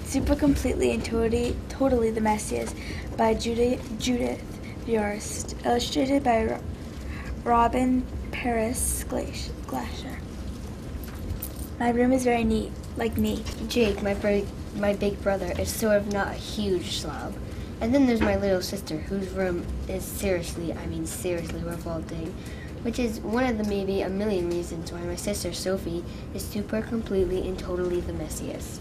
Super Completely and Totally the Messiest by Judith Yorst. Illustrated by Robin Paris Glaser. My room is very neat, like me. Jake, my big brother, is sort of not a huge slob. And then there's my little sister, whose room is seriously revolting, which is one of the maybe a million reasons why my sister Sophie is Super Completely and Totally the Messiest.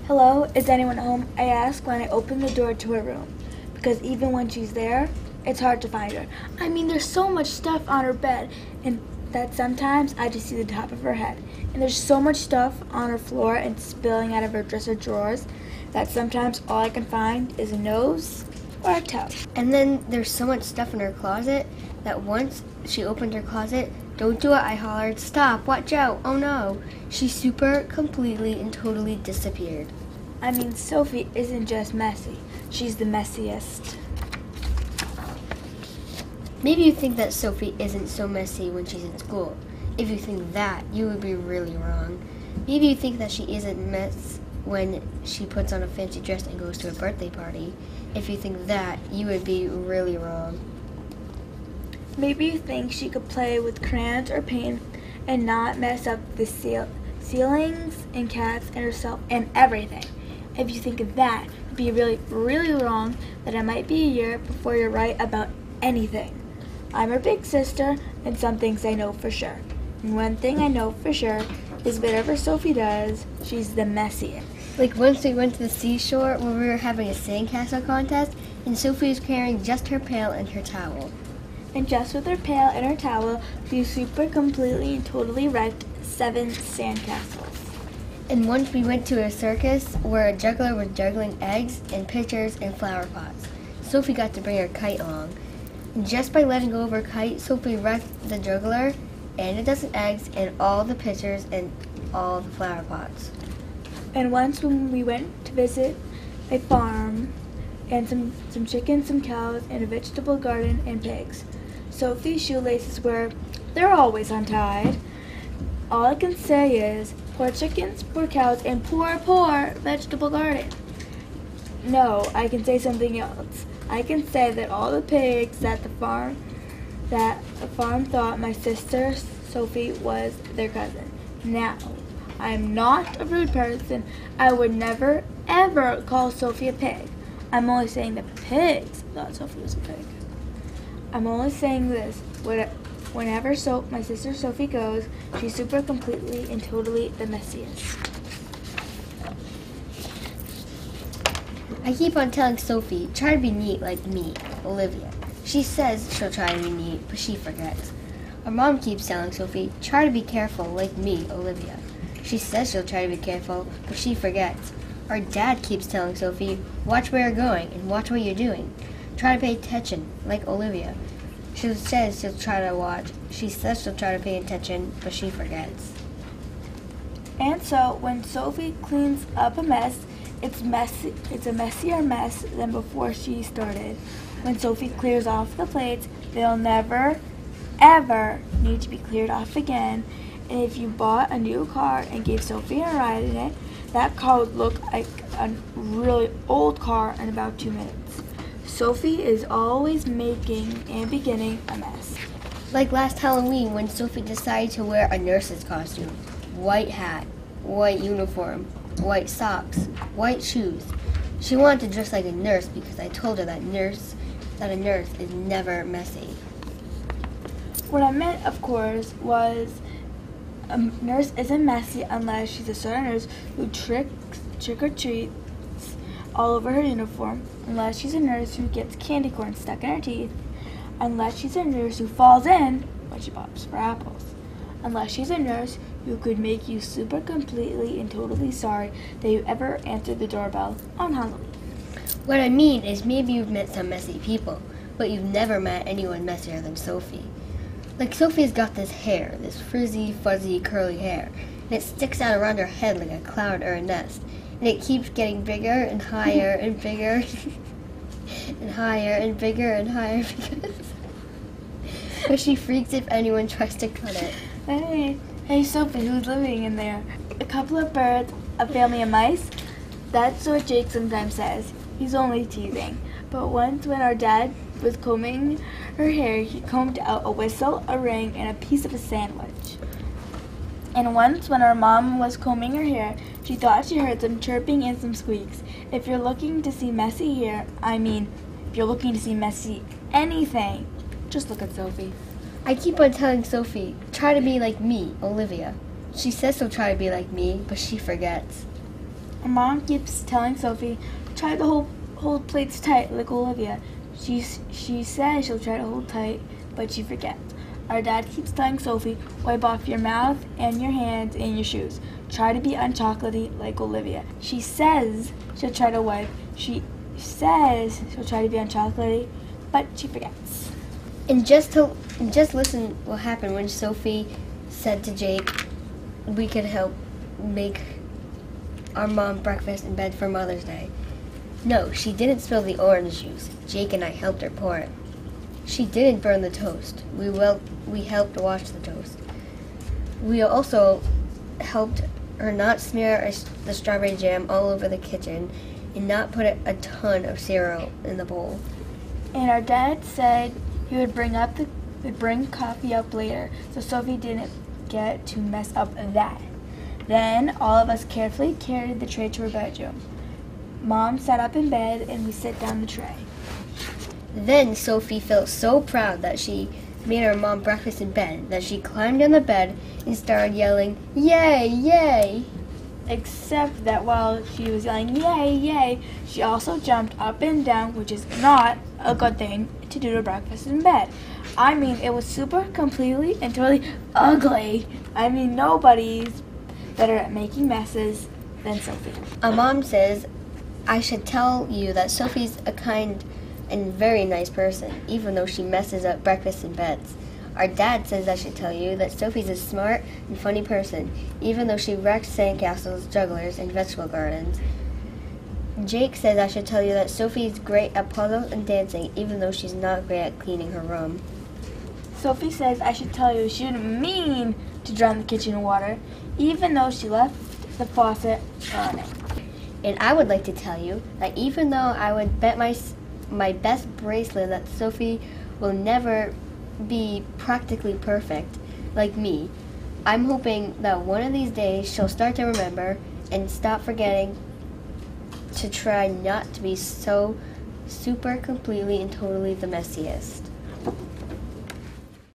Hello, is anyone home? I ask when I open the door to her room, because even when she's there, it's hard to find her. I mean, there's so much stuff on her bed, and that sometimes I just see the top of her head. And there's so much stuff on her floor and spilling out of her dresser drawers that sometimes all I can find is a nose or a toe. And then there's so much stuff in her closet that once she opened her closet, "Don't do it," I hollered. "Stop, watch out, oh no." She Super Completely and Totally disappeared. I mean, Sophie isn't just messy, she's the messiest. Maybe you think that Sophie isn't so messy when she's in school. If you think that, you would be really wrong. Maybe you think that she isn't mess when she puts on a fancy dress and goes to a birthday party. If you think that, you would be really wrong. Maybe you think she could play with crayons or paint and not mess up the ceilings and cats and herself and everything. If you think of that, you'd be really, really wrong that it might be a year before you're right about anything. I'm her big sister, and some things I know for sure. And one thing I know for sure is whatever Sophie does, she's the messiest. Like once we went to the seashore where we were having a sandcastle contest, and Sophie was carrying just her pail and her towel. And just with her pail and her towel, we Super Completely and Totally wrecked 7 sandcastles. And once we went to a circus where a juggler was juggling eggs and pitchers and flower pots. Sophie got to bring her kite along. And just by letting go of her kite, Sophie wrecked the juggler and a dozen eggs and all the pitchers and all the flower pots. And once when we went to visit a farm and some chickens, some cows, and a vegetable garden and pigs, Sophie's shoelaces they're always untied. All I can say is, poor chickens, poor cows, and poor vegetable garden. No, I can say something else. I can say that all the pigs at the farm thought my sister Sophie was their cousin. Now, I'm not a rude person. I would never, ever call Sophie a pig. I'm only saying the pigs thought Sophie was a pig. I'm only saying this. Whenever my sister Sophie goes, she's Super Completely and Totally the messiest. I keep on telling Sophie, try to be neat like me, Olivia. She says she'll try to be neat, but she forgets. Our mom keeps telling Sophie, try to be careful like me, Olivia. She says she'll try to be careful, but she forgets. Our dad keeps telling Sophie, watch where you're going and watch what you're doing. Try to pay attention, like Olivia. She says she'll try to watch. She says she'll try to pay attention, but she forgets. And so, when Sophie cleans up a mess, it's messy. It's a messier mess than before she started. When Sophie clears off the plates, they'll never, ever need to be cleared off again. And if you bought a new car and gave Sophie a ride in it, that car would look like a really old car in about 2 minutes. Sophie is always making and beginning a mess. Like last Halloween when Sophie decided to wear a nurse's costume. White hat, white uniform, white socks, white shoes. She wanted to dress like a nurse because I told her that a nurse is never messy. What I meant, of course, was a nurse isn't messy unless she's a sort of nurse who trick or treats all over her uniform, unless she's a nurse who gets candy corn stuck in her teeth, unless she's a nurse who falls in when she pops for apples, unless she's a nurse who could make you Super Completely and Totally sorry that you ever answered the doorbell on Halloween. What I mean is maybe you've met some messy people, but you've never met anyone messier than Sophie. Like Sophie's got this hair, this frizzy, fuzzy, curly hair, and it sticks out around her head like a cloud or a nest, and it keeps getting bigger and higher and bigger and higher and bigger and higher but she freaks if anyone tries to cut it. Hey Sophie, who's living in there? A couple of birds, a family of mice? That's what Jake sometimes says. He's only teasing. But once when our dad was combing her hair, he combed out a whistle, a ring, and a piece of a sandwich. And once when our mom was combing her hair, she thought she heard some chirping and some squeaks. If you're looking to see messy hair, if you're looking to see messy anything, just look at Sophie. I keep on telling Sophie, try to be like me, Olivia. She says she'll try to be like me, but she forgets. Our mom keeps telling Sophie, try to hold plates tight like Olivia. She says she'll try to hold tight, but she forgets. Our dad keeps telling Sophie, wipe off your mouth and your hands and your shoes. Try to be unchocolatey like Olivia. She says she'll try to wipe. She says she'll try to be unchocolatey, but she forgets. And just listen what happened when Sophie said to Jake, we could help make our mom breakfast in bed for Mother's Day. No, she didn't spill the orange juice. Jake and I helped her pour it. She didn't burn the toast. We helped wash the toast. We also helped her not smear the strawberry jam all over the kitchen and not put a ton of cereal in the bowl. And our dad said he would bring coffee up later, so Sophie didn't get to mess up that. Then all of us carefully carried the tray to her bedroom. Mom sat up in bed and we set down the tray. Then Sophie felt so proud that she made her mom breakfast in bed that she climbed on the bed and started yelling, "Yay, yay!" Except that while she was yelling, "Yay, yay," she also jumped up and down, which is not a good thing to do to breakfast in bed. It was super, completely, and totally ugly. Nobody's better at making messes than Sophie. Our mom says, I should tell you that Sophie's a kind and very nice person, even though she messes up breakfast and beds. Our dad says I should tell you that Sophie's a smart and funny person, even though she wrecks sandcastles, jugglers, and vegetable gardens. Jake says I should tell you that Sophie's great at puzzles and dancing, even though she's not great at cleaning her room. Sophie says I should tell you she didn't mean to drown the kitchen water, even though she left the faucet running. And I would like to tell you that even though I would bet my best bracelet that Sophie will never be practically perfect like me, I'm hoping that one of these days she'll start to remember and stop forgetting to try not to be so super completely and totally the messiest.